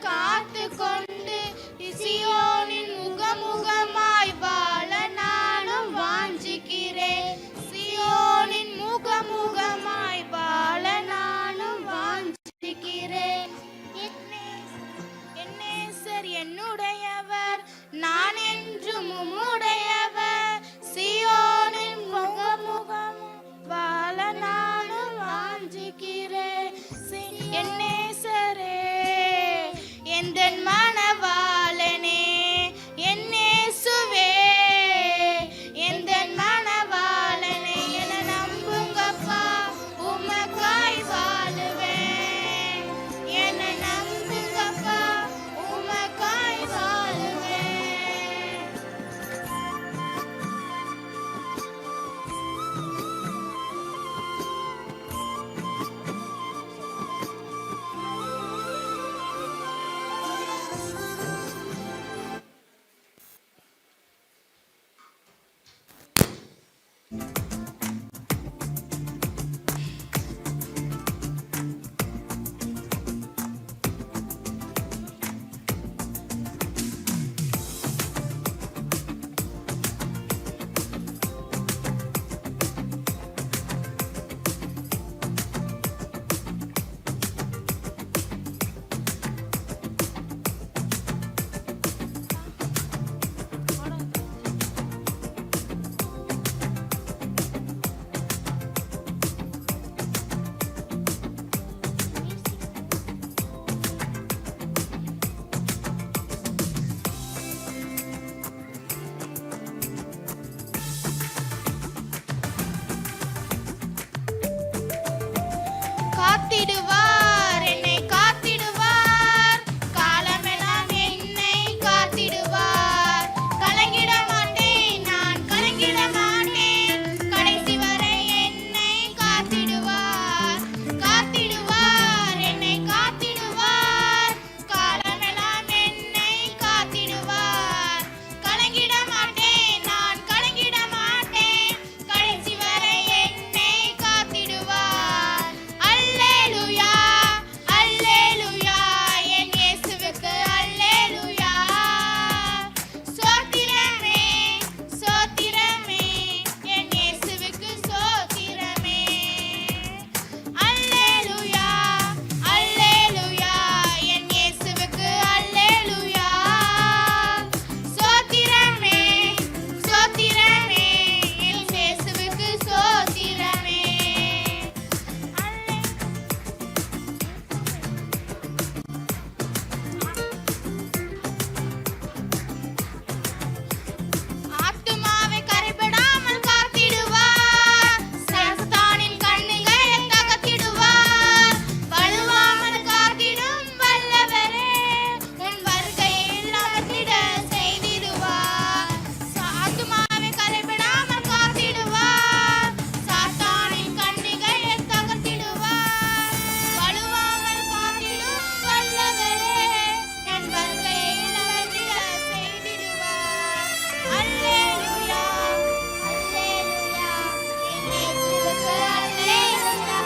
காத்து கொண்டு சியோனின் முகமுகமாய் வாழ நானும் வாஞ்சிக்கிறேன். சியோனின் முகமுகமாய் வாழ நானும் வாஞ்சிக்கிறேன். என் நேசர் என்னுடையவர், நான் என்றும் உம்முடையவர். சியோனின் முகமுகம் வாழ நானும் வாஞ்சிக்கிறேன். என் நேசரே, எந்தன் மணவாளனே, என் இயேசுவே, எந்தன் மணவாளனே, என நம்புங்கப்பா, உமக்காய் வாழுவேன். என நம்புங்கப்பா, உமக்காய் வாழுவேன். காத்திடுவார், என்னை காத்திடுவார், காலமெல்லாம் என்னை காத்திடுவார். கலங்கிட மாட்டேன், நான் கலங்கிட மாட்டேன், கடைசி வரை என்னை காத்திடுவார். காத்திடுவார், என்னை காத்திடுவார், காலமெல்லாம் என்னை காத்திடுவார். கலங்கிட மாட்டேன், நான் கலங்கிட மாட்டேன், கடைசி வரை என்னை காத்திடுவார். அல்லேலூயா, அல்லேலூயா, என் இயேசுவுக்கு அல்லேலூயா. சோத்திரமே, சோத்திரமே, என் இயேசுவுக்கு சோத்திரமே. அல்லேலூயா, அல்லேலூயா, என் இயேசுவுக்கு அல்லேலூயா. சோத்திரமே, சோத்திரமே, என் இயேசுவுக்கு சோத்திரமே. ஆத்துமாவை கரைபடாமல் காத்திடுவார், சாத்தானின் கண்ணிகளை தகர்த்திடுவார். வலுவாமல் காத்திடும் வல்லவரே, உன் வருகையில் அமர்ந்திட செய்திடுவார். ஆத்துமாவை கரைபடாமல் காத்திடுவார், சாத்தானின் கண்ணிகளை தகர்த்திடுவார். வலுவாமல் காத்திடும் வல்லவரே, என் வருகையில் அமர்ந்திட செய்திடுவார். அல்லேலூயா, அல்லேலூயா, என் இயேசுவுக்கு அல்லேலூயா.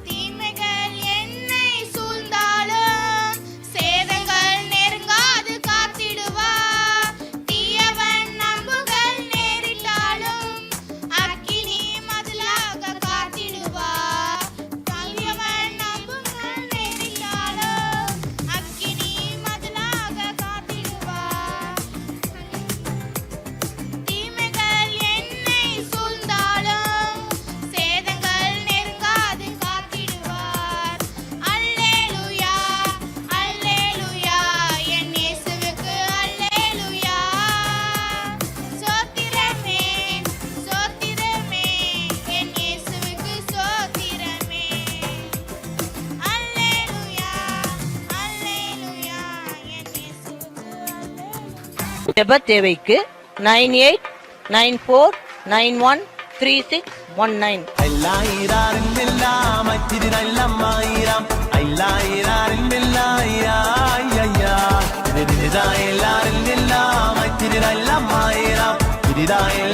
தீமைகள் என்னை சூழ்ந்தாலும் சேதங்கள் நெருங்காது காத்திடுவார். தீயவன் நம்புகள் நேரிட்டாலும் அக்கினி மதிலாக காத்திடுவார். தீயவன் நம்புகள் நேரிட்டாலும் அக்கினி மதிலாக காத்திடுவார். தீமைகள் என்னை சூழ்ந்தாலும் சேதங்கள் நெருங்காது காத்திடுவார். அல்லேலூயா, அல்லேலூயா, என் இயேசுவுக்கு அல்லேலூயா. சோத்திரமே, சோத்திரமே, என் இயேசுவுக்கு சோத்திரமே. அல்லேலூயா, அல்லேலூயா, என் இயேசுவுக்கு அல்லேலூயா. ஜெப தேவைக்கு 9894913619. ஐலாயிராரின் எல்லாம் அச்சிறு நல்லம்மாயிரம் ஐலாயிராரின் எல்லாம் ஐயா ஐயா எல்லாரின் எல்லாம் அச்சிறு வந்தாய்